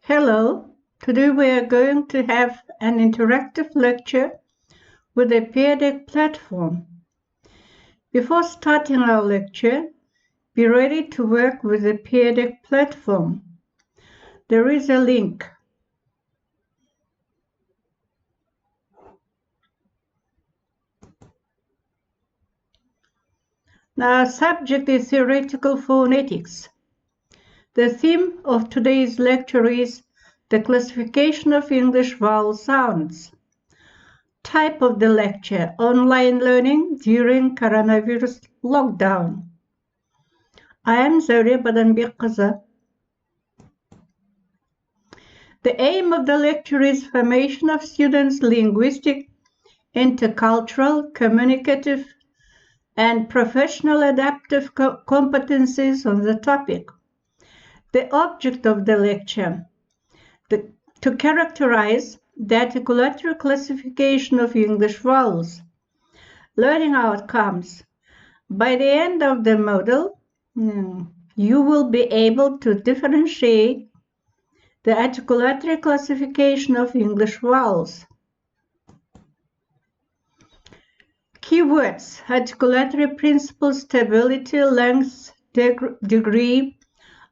Hello, today we are going to have an interactive lecture with a peer deck platform. Before starting our lecture, be ready to work with the peer deck platform. There is a link. Now, our subject is theoretical phonetics. The theme of today's lecture is the classification of English vowel sounds. Type of the lecture: online learning during coronavirus lockdown. I am Zöre Badanbekqızı. The aim of the lecture is formation of students' linguistic, intercultural, communicative, and professional adaptive competencies on the topic. The object of the lecture: to characterize the articulatory classification of English vowels. Learning outcomes: by the end of the module, you will be able to differentiate the articulatory classification of English vowels. Keywords: articulatory principle, stability, length, degree,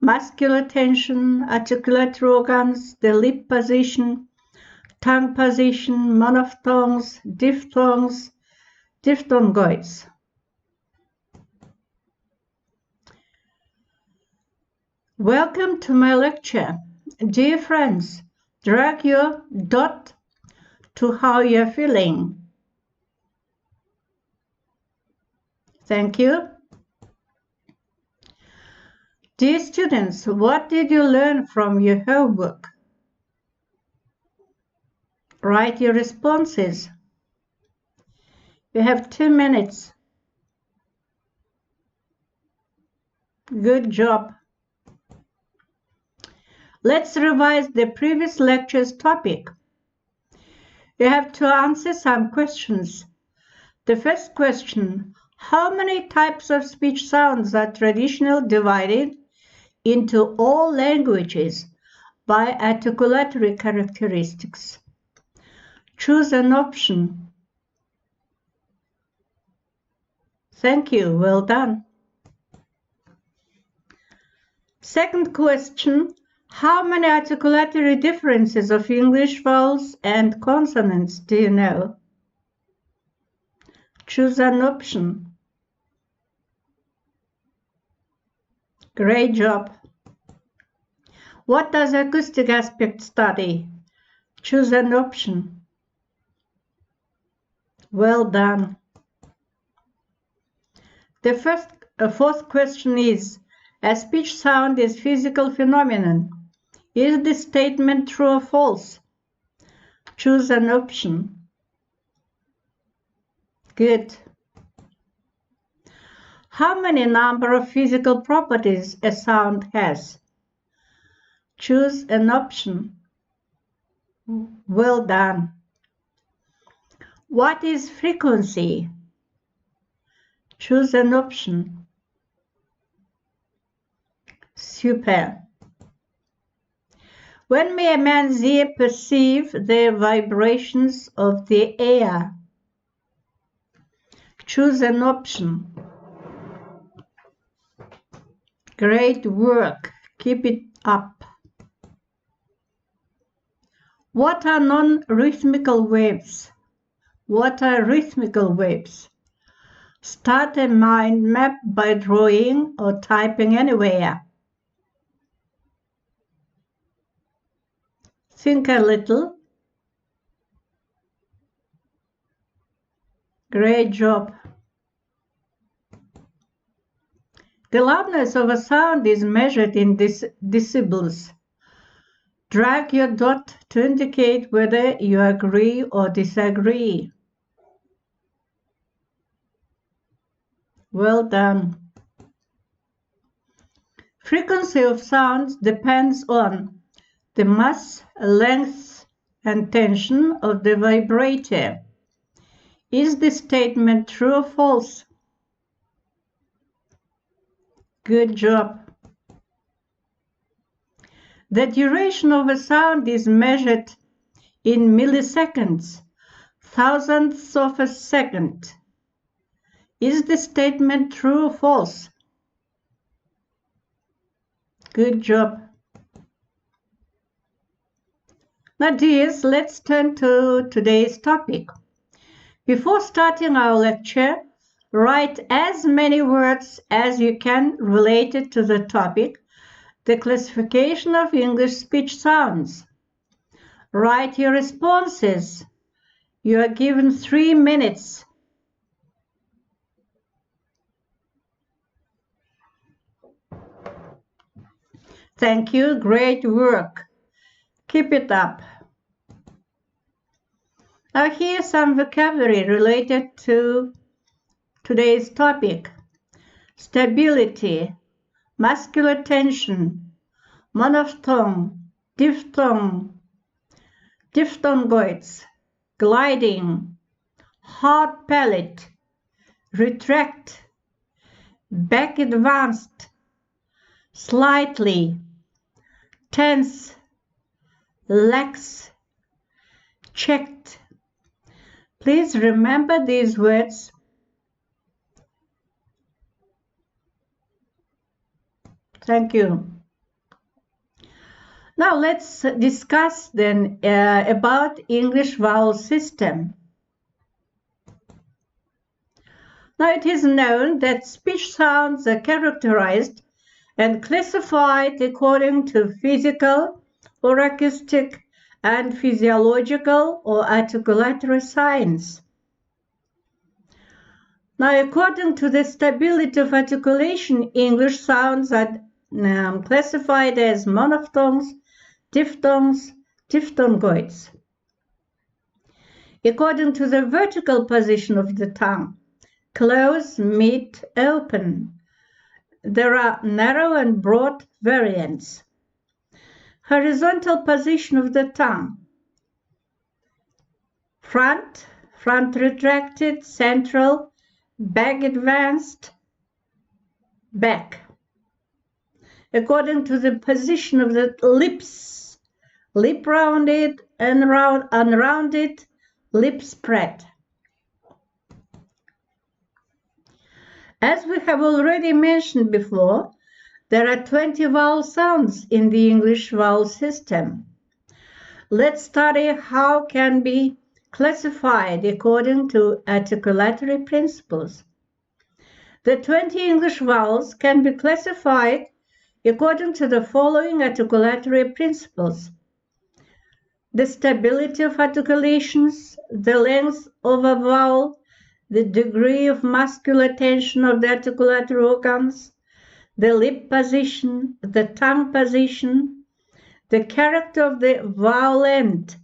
muscular tension, articulatory organs, the lip position, tongue position, monophthongs, diphthongs, diphthongoids. Welcome to my lecture. Dear friends, drag your dot to how you're feeling. Thank you. Dear students, what did you learn from your homework? Write your responses. You have 2 minutes. Good job. Let's revise the previous lecture's topic. You have to answer some questions. The first question: how many types of speech sounds are traditionally divided into all languages by articulatory characteristics? Choose an option. Thank you, well done. Second question: how many articulatory differences of English vowels and consonants do you know? Choose an option. Great job. What does acoustic aspect study? Choose an option. Well done. The fourth question is: a speech sound is physical phenomenon. Is this statement true or false? Choose an option. Good. How many number of physical properties a sound has? Choose an option. Well done. What is frequency? Choose an option. Super. When may a man's ear perceive the vibrations of the air? Choose an option. Great work. Keep it up. What are non-rhythmical waves? What are rhythmical waves? Start a mind map by drawing or typing anywhere. Think a little. Great job. The loudness of a sound is measured in decibels. Drag your dot to indicate whether you agree or disagree. Well done. Frequency of sounds depends on the mass, length, and tension of the vibrator. Is this statement true or false? Good job. The duration of a sound is measured in milliseconds, thousandths of a second. Is the statement true or false? Good job. Now, dears, let's turn to today's topic. Before starting our lecture, write as many words as you can related to the topic, the classification of English speech sounds. Write your responses. You are given 3 minutes. Thank you. Great work. Keep it up. Now here's some vocabulary related to today's topic. Stability, muscular tension, monophthong, diphthong, diphthongoids, gliding, hard palate, retract, back advanced, slightly, tense, lax, checked. Please remember these words. Thank you. Now let's discuss then about English vowel system. Now it is known that speech sounds are characterized and classified according to physical or acoustic and physiological or articulatory signs. Now, according to the stability of articulation, English sounds are classified as monophthongs, diphthongs, diphthongoids. According to the vertical position of the tongue, close, mid, open, there are narrow and broad variants. Horizontal position of the tongue, front retracted, central, back advanced, back. According to the position of the lips, lip rounded and unrounded, lip spread. As we have already mentioned before, there are 20 vowel sounds in the English vowel system. Let's study how can be classified according to articulatory principles. The 20 English vowels can be classified according to the following articulatory principles: the stability of articulations, the length of a vowel, the degree of muscular tension of the articulatory organs, the lip position, the tongue position, the character of the vowel end,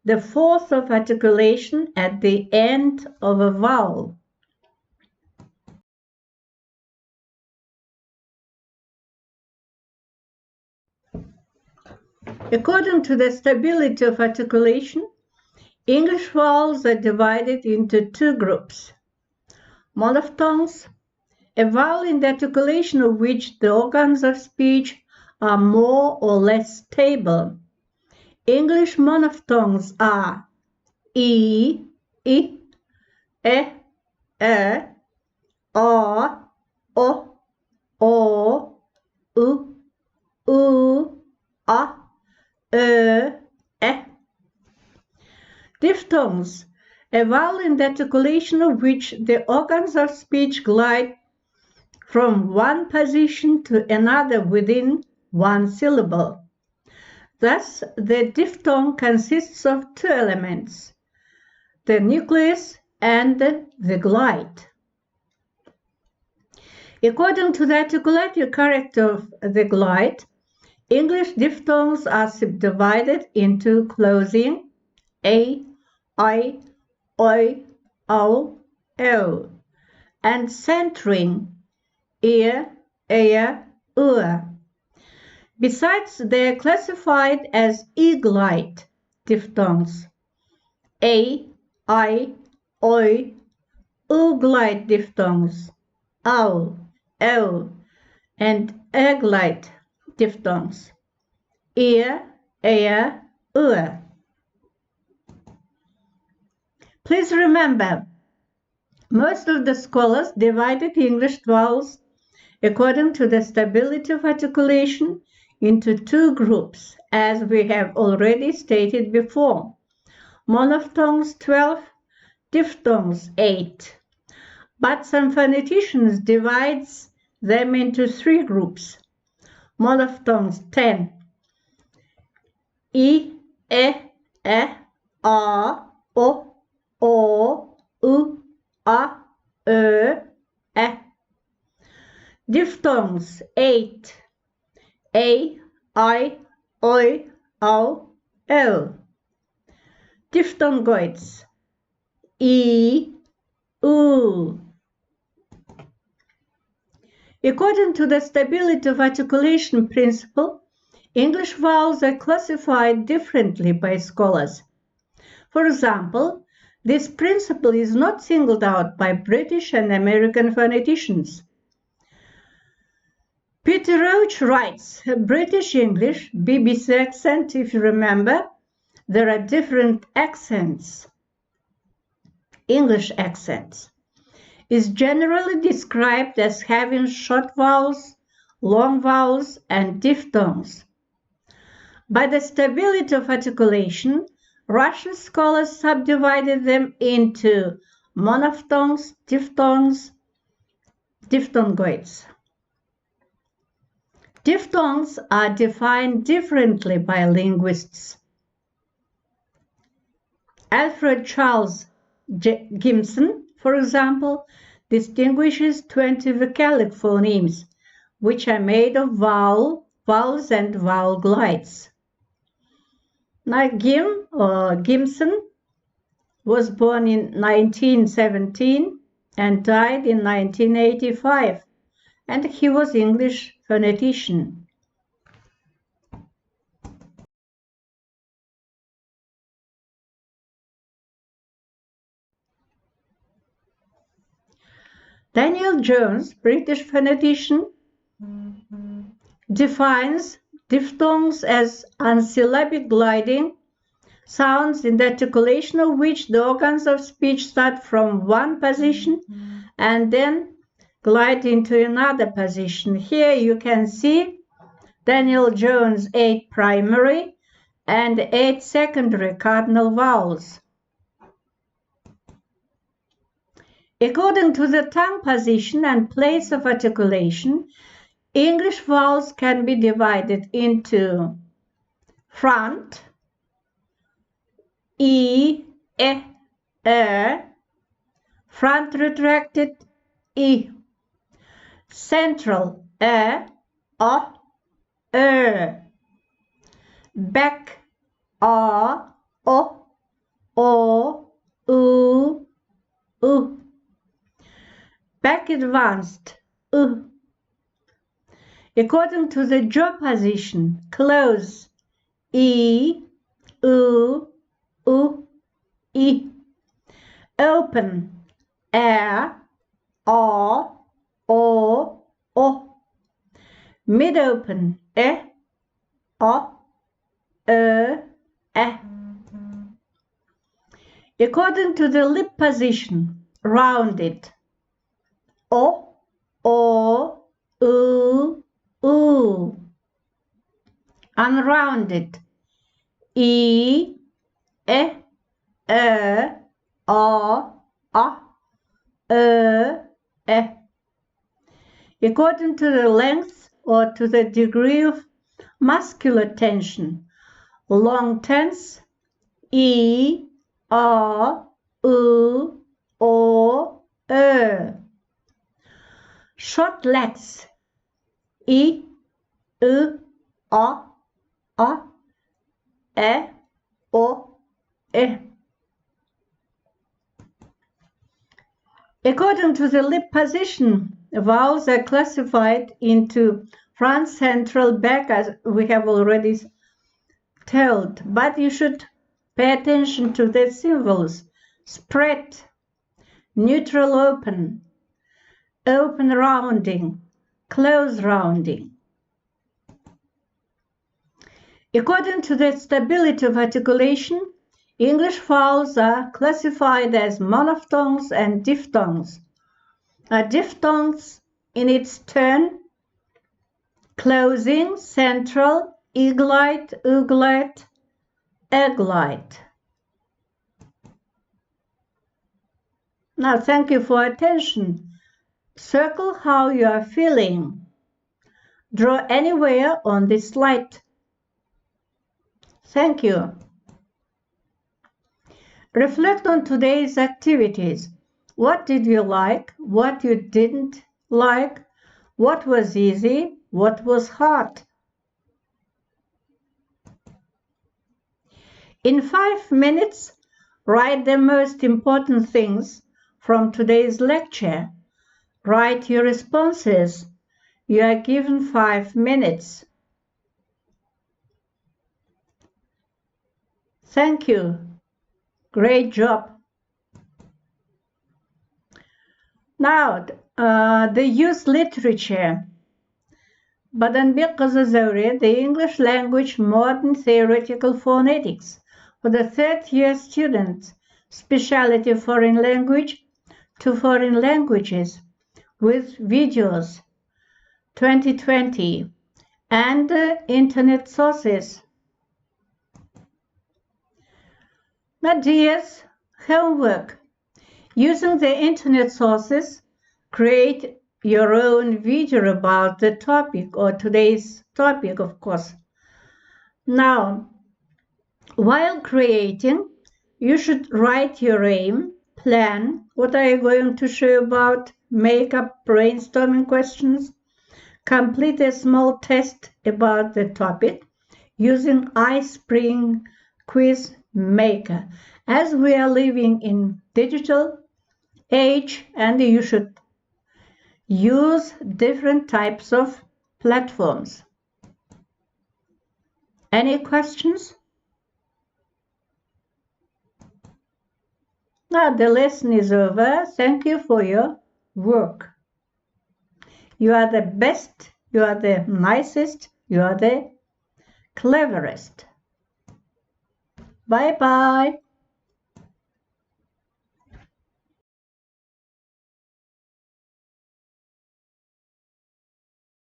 the force of articulation at the end of a vowel. According to the stability of articulation, English vowels are divided into two groups: monophthongs, a vowel in the articulation of which the organs of speech are more or less stable. English monophthongs are e, o, u, a, e. Diphthongs, a vowel in the articulation of which the organs of speech glide from one position to another within one syllable. Thus, the diphthong consists of two elements, the nucleus and the glide. According to the articulatory character of the glide, English diphthongs are subdivided into closing a, I, oi, o, and centering ear, ua. Besides, they are classified as E-glide diphthongs, a, I, oi, u-glide diphthongs, ow, o, and e-glide diphthongs, ear, ear, ear. Please remember, most of the scholars divided English vowels according to the stability of articulation into two groups, as we have already stated before. Monophthongs 12, diphthongs 8. But some phoneticians divide them into three groups. Monophthongs 10. I, E, A, O, U, A, E. Diphthongs 8. A, I, Oi, Au, O. Diphthongoids I, U. According to the stability of articulation principle, English vowels are classified differently by scholars. For example, this principle is not singled out by British and American phoneticians. Peter Roach writes, British English, BBC accent, if you remember, there are different accents. English accents is generally described as having short vowels, long vowels, and diphthongs. By the stability of articulation, Russian scholars subdivided them into monophthongs, diphthongs, diphthongoids. Diphthongs are defined differently by linguists. Alfred Charles Gimson, for example, distinguishes 20 vocalic phonemes, which are made of vowels and vowel glides. Now, Gimson was born in 1917 and died in 1985, and he was English phonetician. Daniel Jones, British phonetician, defines diphthongs as unsyllabic gliding sounds in the articulation of which the organs of speech start from one position and then glide into another position. Here you can see Daniel Jones' 8 primary and 8 secondary cardinal vowels. According to the tongue position and place of articulation, English vowels can be divided into front, I, E, front retracted, I, central, O, back, O, U, back advanced, According to the jaw position, close, I, U, I. Open, O. Mid-open, O, E. According to the lip position, rounded, O, U. Unrounded, I, O, According to the length or to the degree of muscular tension, long tense, I, O, U, Short legs, I, U, O, E. According to the lip position, vowels are classified into front, central, back, as we have already told, but you should pay attention to the symbols: spread, neutral open, open rounding, close rounding. According to the stability of articulation, English vowels are classified as monophthongs and diphthongs. Diphthongs, in its turn, closing, central, eaglite, ooglite, egglite. Now, thank you for attention. Circle how you are feeling. Draw anywhere on this slide. Thank you. Reflect on today's activities. What did you like? What you didn't like? What was easy? What was hard? In 5 minutes, write the most important things from today's lecture. Write your responses. You are given 5 minutes. Thank you. Great job. Now, the youth literature. Badanbek Qazazauri, the English language modern theoretical phonetics for the third-year students, specialty foreign language to foreign languages with videos, 2020, and internet sources. Nadia's homework. Using the internet sources, create your own video about the topic or today's topic, of course. Now, while creating, you should write your aim, plan, what are you going to show about, make up brainstorming questions, complete a small test about the topic using iSpring Quiz Maker. As we are living in digital age, and you should use different types of platforms. Any questions? Now the lesson is over. Thank you for your work. You are the best, you are the nicest, you are the cleverest. Bye-bye.